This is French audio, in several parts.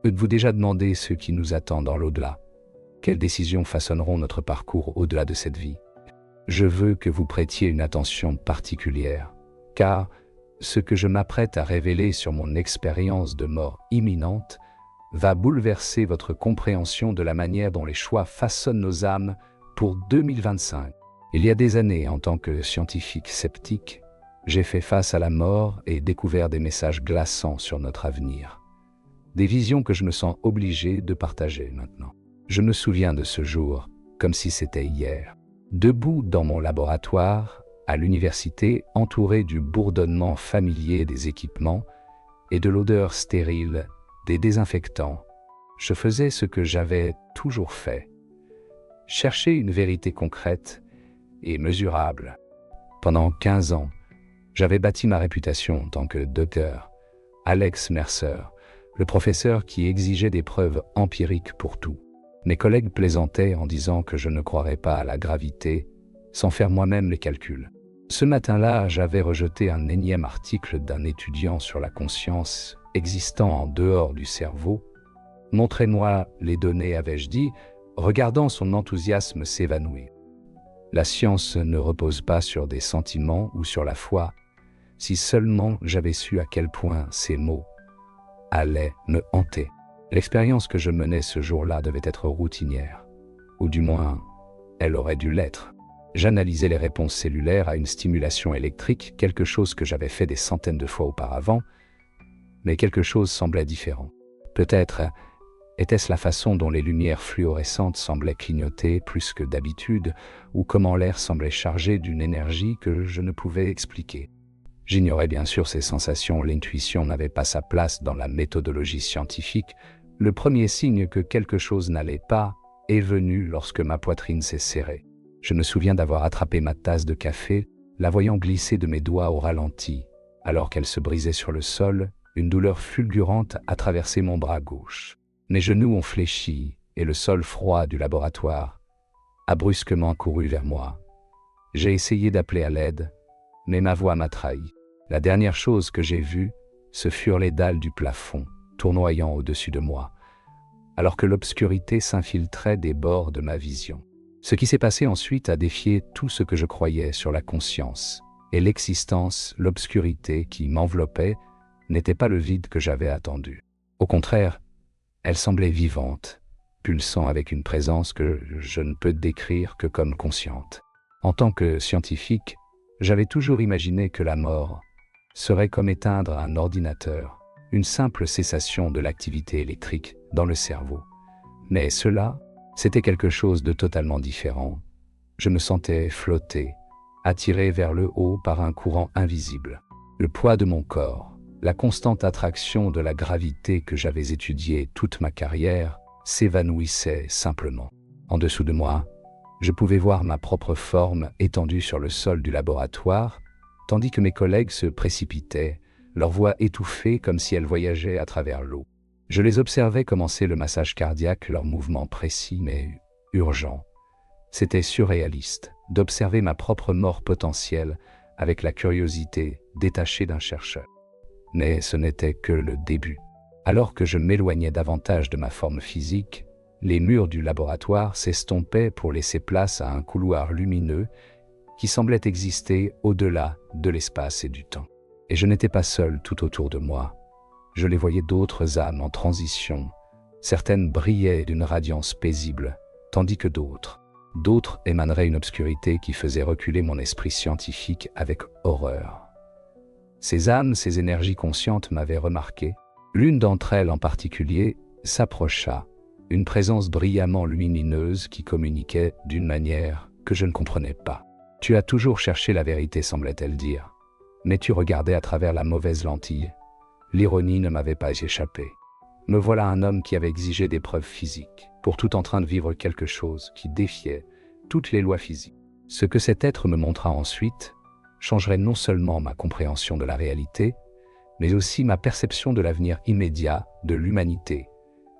Êtes-vous déjà demandé ce qui nous attend dans l'au-delà? Quelles décisions façonneront notre parcours au-delà de cette vie? Je veux que vous prêtiez une attention particulière, car ce que je m'apprête à révéler sur mon expérience de mort imminente va bouleverser votre compréhension de la manière dont les choix façonnent nos âmes pour 2025. Il y a des années, en tant que scientifique sceptique, j'ai fait face à la mort et découvert des messages glaçants sur notre avenir. Des visions que je me sens obligé de partager maintenant. Je me souviens de ce jour comme si c'était hier. Debout dans mon laboratoire, à l'université, entouré du bourdonnement familier des équipements et de l'odeur stérile des désinfectants, je faisais ce que j'avais toujours fait. Chercher une vérité concrète et mesurable. Pendant 15 ans, j'avais bâti ma réputation en tant que docteur Alex Mercer, le professeur qui exigeait des preuves empiriques pour tout. Mes collègues plaisantaient en disant que je ne croirais pas à la gravité, sans faire moi-même les calculs. Ce matin-là, j'avais rejeté un énième article d'un étudiant sur la conscience existant en dehors du cerveau. « Montrez-moi les données », avais-je dit, regardant son enthousiasme s'évanouir. La science ne repose pas sur des sentiments ou sur la foi. Si seulement j'avais su à quel point ces mots allaient me hanter. L'expérience que je menais ce jour-là devait être routinière, ou du moins, elle aurait dû l'être. J'analysais les réponses cellulaires à une stimulation électrique, quelque chose que j'avais fait des centaines de fois auparavant, mais quelque chose semblait différent. Peut-être était-ce la façon dont les lumières fluorescentes semblaient clignoter plus que d'habitude, ou comment l'air semblait chargé d'une énergie que je ne pouvais expliquer. J'ignorais bien sûr ces sensations, l'intuition n'avait pas sa place dans la méthodologie scientifique. Le premier signe que quelque chose n'allait pas est venu lorsque ma poitrine s'est serrée. Je me souviens d'avoir attrapé ma tasse de café, la voyant glisser de mes doigts au ralenti. Alors qu'elle se brisait sur le sol, une douleur fulgurante a traversé mon bras gauche. Mes genoux ont fléchi et le sol froid du laboratoire a brusquement couru vers moi. J'ai essayé d'appeler à l'aide, mais ma voix m'a trahi. La dernière chose que j'ai vue, ce furent les dalles du plafond, tournoyant au-dessus de moi, alors que l'obscurité s'infiltrait des bords de ma vision. Ce qui s'est passé ensuite a défié tout ce que je croyais sur la conscience, et l'existence, l'obscurité qui m'enveloppait, n'était pas le vide que j'avais attendu. Au contraire, elle semblait vivante, pulsant avec une présence que je ne peux décrire que comme consciente. En tant que scientifique, j'avais toujours imaginé que la mort serait comme éteindre un ordinateur, une simple cessation de l'activité électrique dans le cerveau. Mais cela, c'était quelque chose de totalement différent. Je me sentais flotter, attiré vers le haut par un courant invisible. Le poids de mon corps, la constante attraction de la gravité que j'avais étudiée toute ma carrière, s'évanouissait simplement. En dessous de moi, je pouvais voir ma propre forme étendue sur le sol du laboratoire, tandis que mes collègues se précipitaient, leur voix étouffée comme si elles voyageaient à travers l'eau. Je les observais commencer le massage cardiaque, leurs mouvements précis mais urgents. C'était surréaliste d'observer ma propre mort potentielle avec la curiosité détachée d'un chercheur. Mais ce n'était que le début. Alors que je m'éloignais davantage de ma forme physique, les murs du laboratoire s'estompaient pour laisser place à un couloir lumineux qui semblait exister au-delà de l'espace et du temps. Et je n'étais pas seul tout autour de moi. Je les voyais d'autres âmes en transition. Certaines brillaient d'une radiance paisible, tandis que d'autres émaneraient une obscurité qui faisait reculer mon esprit scientifique avec horreur. Ces âmes, ces énergies conscientes m'avaient remarqué. L'une d'entre elles en particulier s'approcha, une présence brillamment lumineuse qui communiquait d'une manière que je ne comprenais pas. « Tu as toujours cherché la vérité », semblait-elle dire, mais tu regardais à travers la mauvaise lentille. L'ironie ne m'avait pas échappé. Me voilà un homme qui avait exigé des preuves physiques, pour tout en train de vivre quelque chose qui défiait toutes les lois physiques. Ce que cet être me montra ensuite changerait non seulement ma compréhension de la réalité, mais aussi ma perception de l'avenir immédiat de l'humanité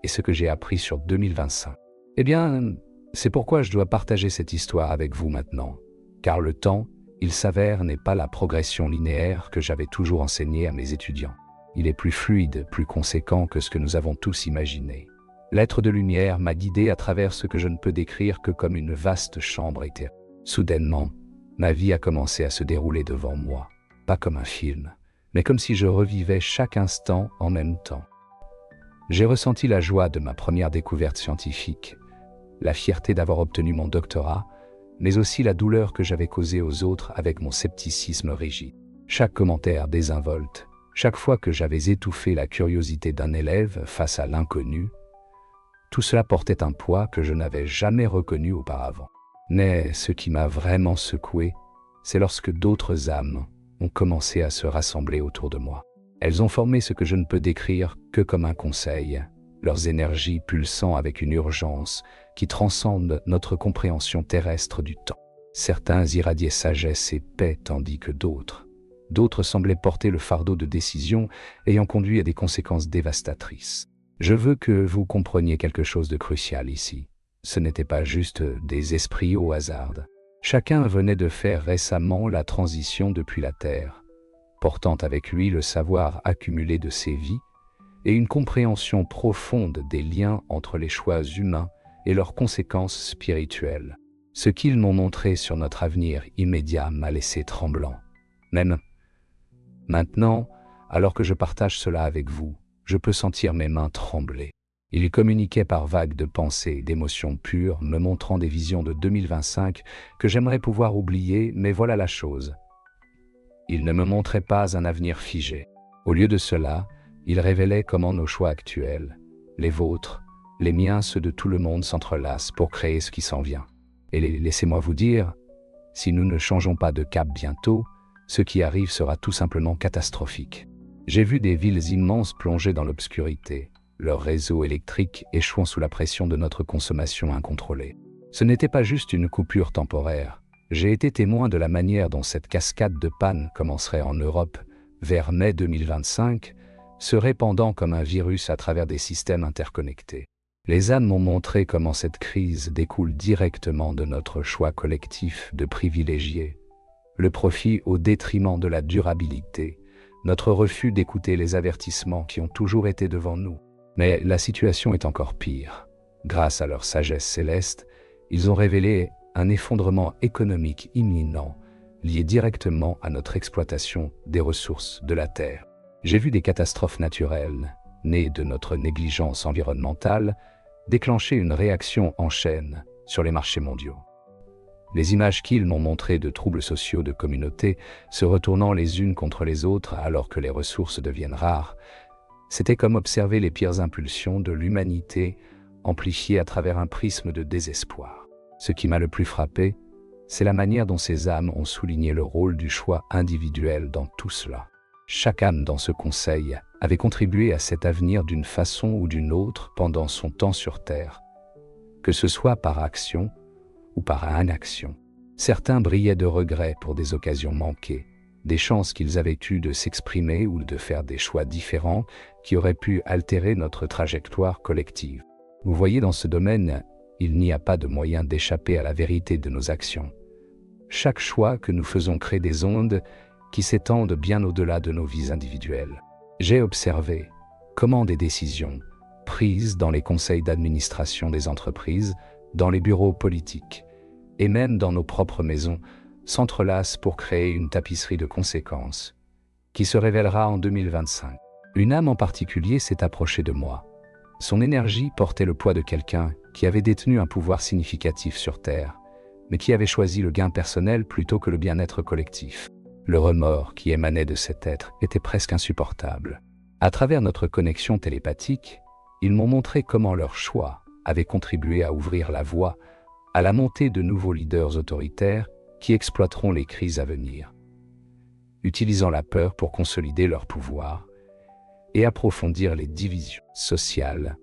et ce que j'ai appris sur 2025. Eh bien, c'est pourquoi je dois partager cette histoire avec vous maintenant, car le temps, il s'avère, n'est pas la progression linéaire que j'avais toujours enseignée à mes étudiants. Il est plus fluide, plus conséquent que ce que nous avons tous imaginé. L'être de lumière m'a guidé à travers ce que je ne peux décrire que comme une vaste chambre éthérée. Soudainement, ma vie a commencé à se dérouler devant moi, pas comme un film, mais comme si je revivais chaque instant en même temps. J'ai ressenti la joie de ma première découverte scientifique, la fierté d'avoir obtenu mon doctorat, mais aussi la douleur que j'avais causée aux autres avec mon scepticisme rigide. Chaque commentaire désinvolte, chaque fois que j'avais étouffé la curiosité d'un élève face à l'inconnu, tout cela portait un poids que je n'avais jamais reconnu auparavant. Mais ce qui m'a vraiment secoué, c'est lorsque d'autres âmes ont commencé à se rassembler autour de moi. Elles ont formé ce que je ne peux décrire que comme un conseil, leurs énergies pulsant avec une urgence qui transcende notre compréhension terrestre du temps. Certains irradiaient sagesse et paix tandis que d'autres semblaient porter le fardeau de décisions ayant conduit à des conséquences dévastatrices. Je veux que vous compreniez quelque chose de crucial ici. Ce n'était pas juste des esprits au hasard. Chacun venait de faire récemment la transition depuis la Terre, portant avec lui le savoir accumulé de ses vies et une compréhension profonde des liens entre les choix humains et leurs conséquences spirituelles. Ce qu'ils m'ont montré sur notre avenir immédiat m'a laissé tremblant. Même maintenant, alors que je partage cela avec vous, je peux sentir mes mains trembler. Ils communiquaient par vagues de pensées et d'émotions pures, me montrant des visions de 2025 que j'aimerais pouvoir oublier, mais voilà la chose. Ils ne me montraient pas un avenir figé. Au lieu de cela, ils révélaient comment nos choix actuels, les vôtres, les miens, ceux de tout le monde s'entrelacent pour créer ce qui s'en vient. Et laissez-moi vous dire, si nous ne changeons pas de cap bientôt, ce qui arrive sera tout simplement catastrophique. J'ai vu des villes immenses plonger dans l'obscurité, leurs réseaux électriques échouant sous la pression de notre consommation incontrôlée. Ce n'était pas juste une coupure temporaire. J'ai été témoin de la manière dont cette cascade de panne commencerait en Europe vers mai 2025, se répandant comme un virus à travers des systèmes interconnectés. Les âmes m'ont montré comment cette crise découle directement de notre choix collectif de privilégier le profit au détriment de la durabilité, notre refus d'écouter les avertissements qui ont toujours été devant nous. Mais la situation est encore pire. Grâce à leur sagesse céleste, ils ont révélé un effondrement économique imminent, lié directement à notre exploitation des ressources de la Terre. J'ai vu des catastrophes naturelles, nées de notre négligence environnementale, déclencher une réaction en chaîne sur les marchés mondiaux. Les images qu'ils m'ont montrées de troubles sociaux de communautés se retournant les unes contre les autres alors que les ressources deviennent rares, c'était comme observer les pires impulsions de l'humanité amplifiées à travers un prisme de désespoir. Ce qui m'a le plus frappé, c'est la manière dont ces âmes ont souligné le rôle du choix individuel dans tout cela. Chaque âme dans ce conseil avait contribué à cet avenir d'une façon ou d'une autre pendant son temps sur Terre, que ce soit par action ou par inaction. Certains brillaient de regrets pour des occasions manquées, des chances qu'ils avaient eues de s'exprimer ou de faire des choix différents qui auraient pu altérer notre trajectoire collective. Vous voyez, dans ce domaine, il n'y a pas de moyen d'échapper à la vérité de nos actions. Chaque choix que nous faisons crée des ondes qui s'étendent bien au-delà de nos vies individuelles. J'ai observé comment des décisions prises dans les conseils d'administration des entreprises, dans les bureaux politiques et même dans nos propres maisons s'entrelacent pour créer une tapisserie de conséquences qui se révélera en 2025. Une âme en particulier s'est approchée de moi. Son énergie portait le poids de quelqu'un qui avait détenu un pouvoir significatif sur Terre, mais qui avait choisi le gain personnel plutôt que le bien-être collectif. Le remords qui émanait de cet être était presque insupportable. À travers notre connexion télépathique, ils m'ont montré comment leur choix avait contribué à ouvrir la voie à la montée de nouveaux leaders autoritaires qui exploiteront les crises à venir, utilisant la peur pour consolider leur pouvoir et approfondir les divisions sociales.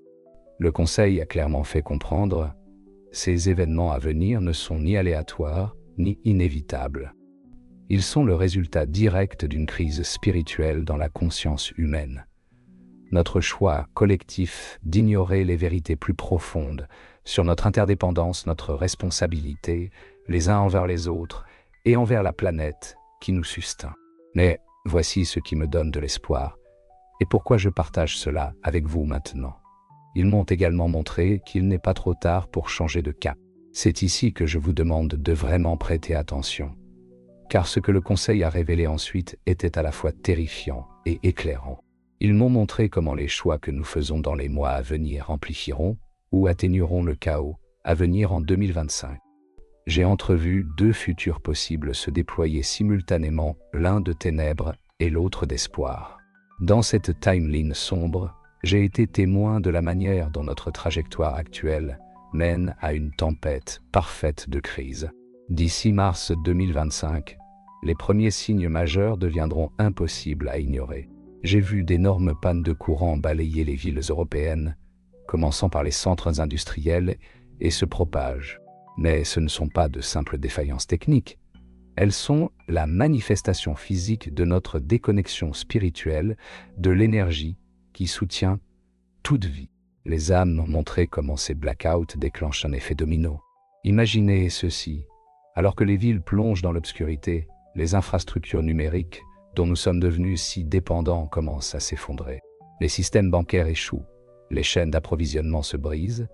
Le Conseil a clairement fait comprendre, ces événements à venir ne sont ni aléatoires ni inévitables. Ils sont le résultat direct d'une crise spirituelle dans la conscience humaine. Notre choix collectif d'ignorer les vérités plus profondes sur notre interdépendance, notre responsabilité, les uns envers les autres et envers la planète qui nous sustente. Mais voici ce qui me donne de l'espoir. Et pourquoi je partage cela avec vous maintenant? Ils m'ont également montré qu'il n'est pas trop tard pour changer de cap. C'est ici que je vous demande de vraiment prêter attention. Car ce que le conseil a révélé ensuite était à la fois terrifiant et éclairant. Ils m'ont montré comment les choix que nous faisons dans les mois à venir amplifieront ou atténueront le chaos à venir en 2025. J'ai entrevu deux futurs possibles se déployer simultanément, l'un de ténèbres et l'autre d'espoir. Dans cette timeline sombre, j'ai été témoin de la manière dont notre trajectoire actuelle mène à une tempête parfaite de crise. D'ici mars 2025, les premiers signes majeurs deviendront impossibles à ignorer. J'ai vu d'énormes pannes de courant balayer les villes européennes, commençant par les centres industriels, et se propagent. Mais ce ne sont pas de simples défaillances techniques. Elles sont la manifestation physique de notre déconnexion spirituelle, de l'énergie qui soutient toute vie. Les âmes m'ont montré comment ces blackouts déclenchent un effet domino. Imaginez ceci. Alors que les villes plongent dans l'obscurité, les infrastructures numériques, dont nous sommes devenus si dépendants, commencent à s'effondrer. Les systèmes bancaires échouent, les chaînes d'approvisionnement se brisent,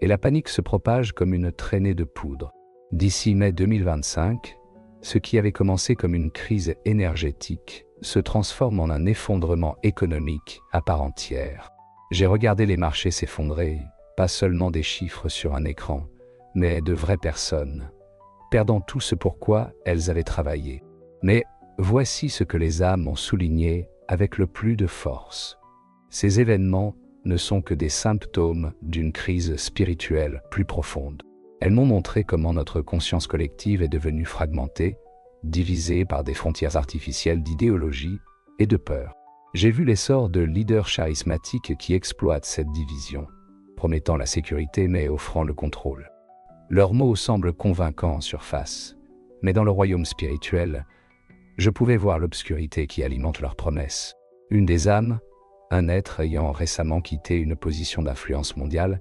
et la panique se propage comme une traînée de poudre. D'ici mai 2025, ce qui avait commencé comme une crise énergétique se transforme en un effondrement économique à part entière. J'ai regardé les marchés s'effondrer, pas seulement des chiffres sur un écran, mais de vraies personnes, perdant tout ce pourquoi elles avaient travaillé. Mais voici ce que les âmes ont souligné avec le plus de force. Ces événements ne sont que des symptômes d'une crise spirituelle plus profonde. Elles m'ont montré comment notre conscience collective est devenue fragmentée, divisée par des frontières artificielles d'idéologie et de peur. J'ai vu l'essor de leaders charismatiques qui exploitent cette division, promettant la sécurité mais offrant le contrôle. Leurs mots semblent convaincants en surface, mais dans le royaume spirituel, je pouvais voir l'obscurité qui alimente leurs promesses. Une des âmes, un être ayant récemment quitté une position d'influence mondiale,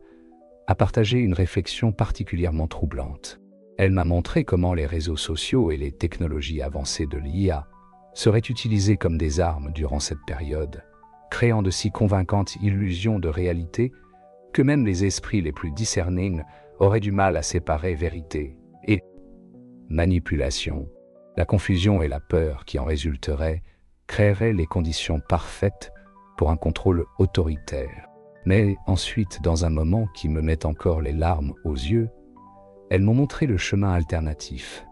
a partagé une réflexion particulièrement troublante. Elle m'a montré comment les réseaux sociaux et les technologies avancées de l'IA seraient utilisées comme des armes durant cette période, créant de si convaincantes illusions de réalité que même les esprits les plus discerning auraient du mal à séparer vérité et manipulation. La confusion et la peur qui en résulteraient créeraient les conditions parfaites pour un contrôle autoritaire. Mais ensuite, dans un moment qui me met encore les larmes aux yeux, elles m'ont montré le chemin alternatif.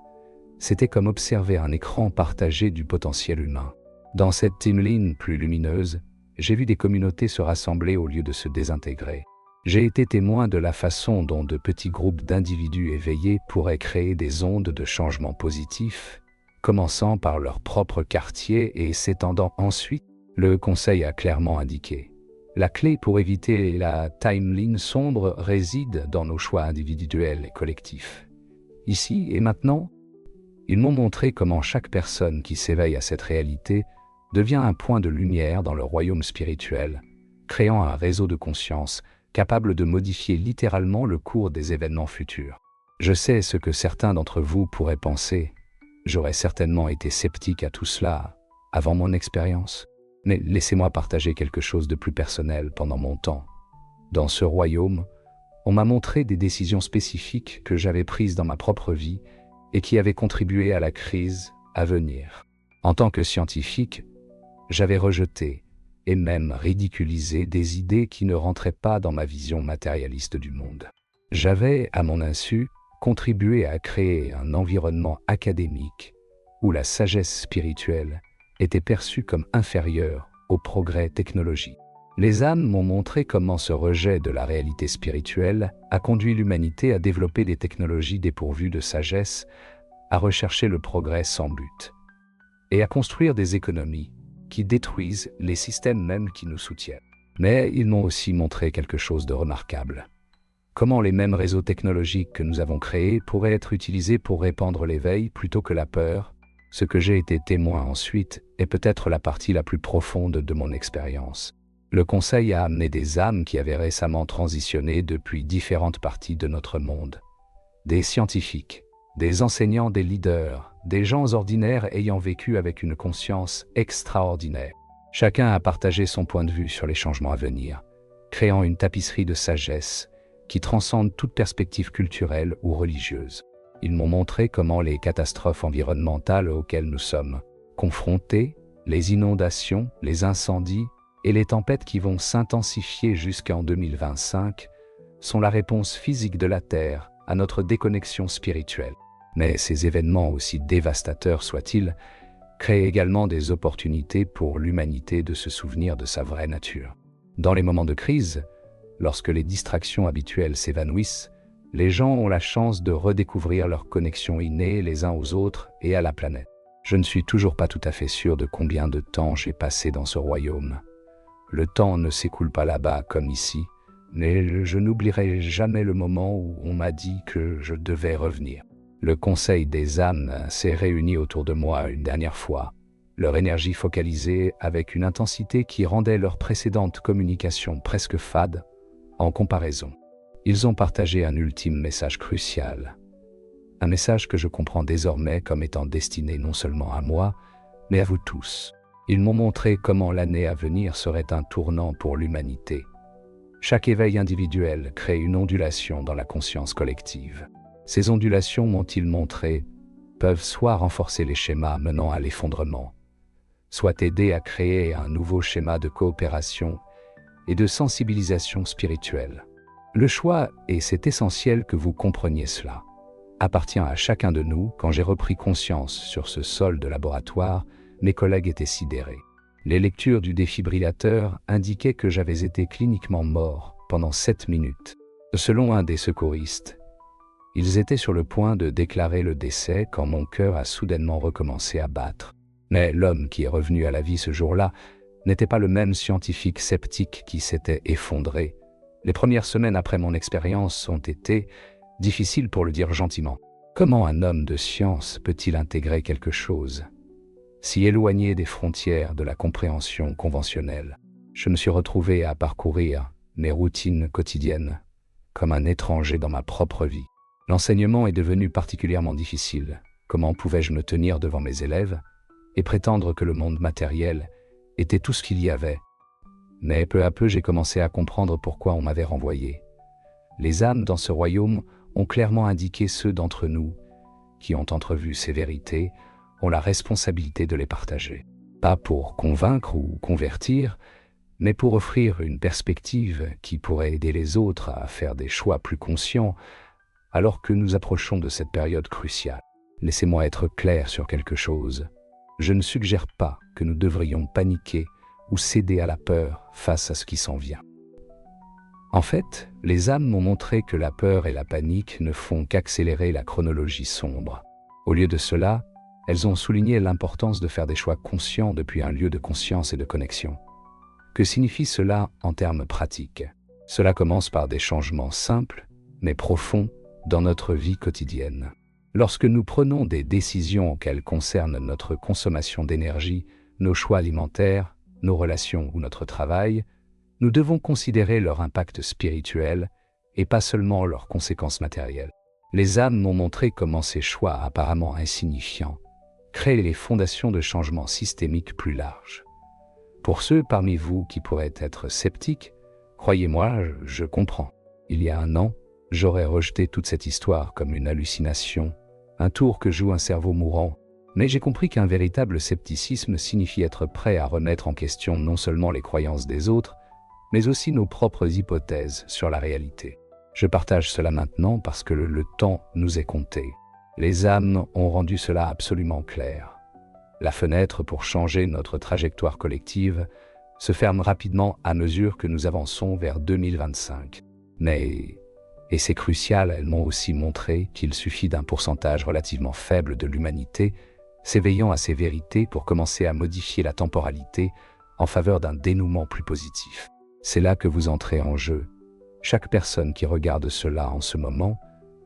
C'était comme observer un écran partagé du potentiel humain. Dans cette timeline plus lumineuse, j'ai vu des communautés se rassembler au lieu de se désintégrer. J'ai été témoin de la façon dont de petits groupes d'individus éveillés pourraient créer des ondes de changement positif, commençant par leur propre quartier et s'étendant ensuite. Le conseil a clairement indiqué. La clé pour éviter la timeline sombre réside dans nos choix individuels et collectifs. Ici et maintenant, ils m'ont montré comment chaque personne qui s'éveille à cette réalité devient un point de lumière dans le royaume spirituel, créant un réseau de conscience capable de modifier littéralement le cours des événements futurs. Je sais ce que certains d'entre vous pourraient penser. J'aurais certainement été sceptique à tout cela avant mon expérience. Mais laissez-moi partager quelque chose de plus personnel pendant mon temps. Dans ce royaume, on m'a montré des décisions spécifiques que j'avais prises dans ma propre vie et qui avaient contribué à la crise à venir. En tant que scientifique, j'avais rejeté et même ridiculisé des idées qui ne rentraient pas dans ma vision matérialiste du monde. J'avais, à mon insu, contribué à créer un environnement académique où la sagesse spirituelle était perçue comme inférieure au progrès technologique. Les âmes m'ont montré comment ce rejet de la réalité spirituelle a conduit l'humanité à développer des technologies dépourvues de sagesse, à rechercher le progrès sans but, et à construire des économies qui détruisent les systèmes mêmes qui nous soutiennent. Mais ils m'ont aussi montré quelque chose de remarquable. Comment les mêmes réseaux technologiques que nous avons créés pourraient être utilisés pour répandre l'éveil plutôt que la peur. Ce que j'ai été témoin ensuite est peut-être la partie la plus profonde de mon expérience. Le conseil a amené des âmes qui avaient récemment transitionné depuis différentes parties de notre monde. Des scientifiques, des enseignants, des leaders, des gens ordinaires ayant vécu avec une conscience extraordinaire. Chacun a partagé son point de vue sur les changements à venir, créant une tapisserie de sagesse qui transcende toute perspective culturelle ou religieuse. Ils m'ont montré comment les catastrophes environnementales auxquelles nous sommes confrontés, les inondations, les incendies et les tempêtes qui vont s'intensifier jusqu'en 2025, sont la réponse physique de la Terre à notre déconnexion spirituelle. Mais ces événements, aussi dévastateurs soient-ils, créent également des opportunités pour l'humanité de se souvenir de sa vraie nature. Dans les moments de crise, lorsque les distractions habituelles s'évanouissent, les gens ont la chance de redécouvrir leur connexion innée les uns aux autres et à la planète. Je ne suis toujours pas tout à fait sûr de combien de temps j'ai passé dans ce royaume. Le temps ne s'écoule pas là-bas comme ici, mais je n'oublierai jamais le moment où on m'a dit que je devais revenir. Le Conseil des âmes s'est réuni autour de moi une dernière fois, leur énergie focalisée avec une intensité qui rendait leur précédente communication presque fade en comparaison. Ils ont partagé un ultime message crucial. Un message que je comprends désormais comme étant destiné non seulement à moi, mais à vous tous. Ils m'ont montré comment l'année à venir serait un tournant pour l'humanité. Chaque éveil individuel crée une ondulation dans la conscience collective. Ces ondulations, m'ont-ils montré, peuvent soit renforcer les schémas menant à l'effondrement, soit aider à créer un nouveau schéma de coopération et de sensibilisation spirituelle. Le choix, et c'est essentiel que vous compreniez cela, appartient à chacun de nous. Quand j'ai repris conscience sur ce sol de laboratoire, mes collègues étaient sidérés. Les lectures du défibrillateur indiquaient que j'avais été cliniquement mort pendant 7 minutes. Selon un des secouristes, ils étaient sur le point de déclarer le décès quand mon cœur a soudainement recommencé à battre. Mais l'homme qui est revenu à la vie ce jour-là n'était pas le même scientifique sceptique qui s'était effondré. Les premières semaines après mon expérience ont été difficiles pour le dire gentiment. Comment un homme de science peut-il intégrer quelque chose si éloigné des frontières de la compréhension conventionnelle? Je me suis retrouvé à parcourir mes routines quotidiennes comme un étranger dans ma propre vie. L'enseignement est devenu particulièrement difficile. Comment pouvais-je me tenir devant mes élèves et prétendre que le monde matériel était tout ce qu'il y avait? Mais peu à peu, j'ai commencé à comprendre pourquoi on m'avait renvoyé. Les âmes dans ce royaume ont clairement indiqué ceux d'entre nous qui ont entrevu ces vérités ont la responsabilité de les partager. Pas pour convaincre ou convertir, mais pour offrir une perspective qui pourrait aider les autres à faire des choix plus conscients alors que nous approchons de cette période cruciale. Laissez-moi être clair sur quelque chose. Je ne suggère pas que nous devrions paniquer ou céder à la peur face à ce qui s'en vient. En fait, les âmes m'ont montré que la peur et la panique ne font qu'accélérer la chronologie sombre. Au lieu de cela, elles ont souligné l'importance de faire des choix conscients depuis un lieu de conscience et de connexion. Que signifie cela en termes pratiques? Cela commence par des changements simples, mais profonds, dans notre vie quotidienne. Lorsque nous prenons des décisions qu'elles concernent notre consommation d'énergie, nos choix alimentaires, nos relations ou notre travail, nous devons considérer leur impact spirituel et pas seulement leurs conséquences matérielles. Les âmes m'ont montré comment ces choix apparemment insignifiants créent les fondations de changements systémiques plus larges. Pour ceux parmi vous qui pourraient être sceptiques, croyez-moi, je comprends. Il y a 1 an, j'aurais rejeté toute cette histoire comme une hallucination, un tour que joue un cerveau mourant, mais j'ai compris qu'un véritable scepticisme signifie être prêt à remettre en question non seulement les croyances des autres, mais aussi nos propres hypothèses sur la réalité. Je partage cela maintenant parce que le temps nous est compté. Les âmes ont rendu cela absolument clair. La fenêtre pour changer notre trajectoire collective se ferme rapidement à mesure que nous avançons vers 2025. Mais, et c'est crucial, elles m'ont aussi montré qu'il suffit d'un pourcentage relativement faible de l'humanité s'éveillant à ces vérités pour commencer à modifier la temporalité en faveur d'un dénouement plus positif. C'est là que vous entrez en jeu. Chaque personne qui regarde cela en ce moment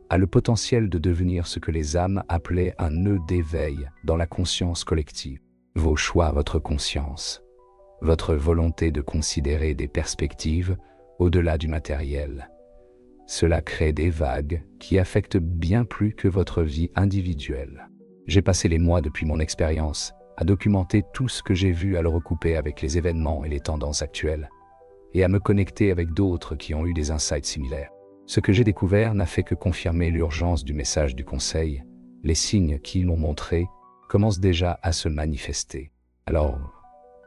a le potentiel de devenir ce que les âmes appelaient un nœud d'éveil dans la conscience collective. Vos choix, votre conscience, votre volonté de considérer des perspectives au-delà du matériel. Cela crée des vagues qui affectent bien plus que votre vie individuelle. J'ai passé les mois depuis mon expérience à documenter tout ce que j'ai vu, à le recouper avec les événements et les tendances actuelles, et à me connecter avec d'autres qui ont eu des insights similaires. Ce que j'ai découvert n'a fait que confirmer l'urgence du message du Conseil. Les signes qui l'ont montré commencent déjà à se manifester. Alors,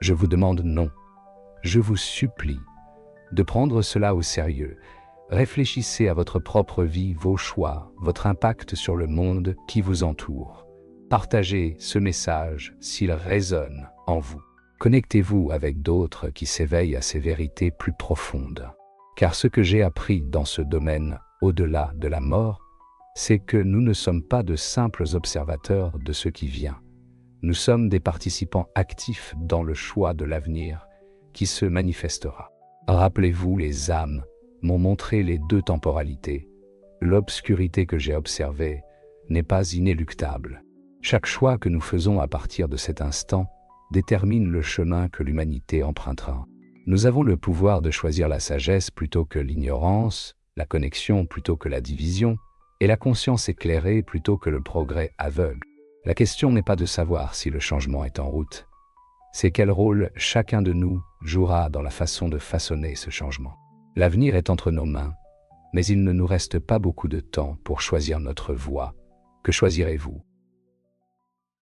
je vous demande non, je vous supplie de prendre cela au sérieux. Réfléchissez à votre propre vie, vos choix, votre impact sur le monde qui vous entoure. Partagez ce message s'il résonne en vous. Connectez-vous avec d'autres qui s'éveillent à ces vérités plus profondes. Car ce que j'ai appris dans ce domaine, au-delà de la mort, c'est que nous ne sommes pas de simples observateurs de ce qui vient. Nous sommes des participants actifs dans le choix de l'avenir qui se manifestera. Rappelez-vous, les âmes m'ont montré les deux temporalités. L'obscurité que j'ai observée n'est pas inéluctable. Chaque choix que nous faisons à partir de cet instant détermine le chemin que l'humanité empruntera. Nous avons le pouvoir de choisir la sagesse plutôt que l'ignorance, la connexion plutôt que la division, et la conscience éclairée plutôt que le progrès aveugle. La question n'est pas de savoir si le changement est en route, c'est quel rôle chacun de nous jouera dans la façon de façonner ce changement. L'avenir est entre nos mains, mais il ne nous reste pas beaucoup de temps pour choisir notre voie. Que choisirez-vous ?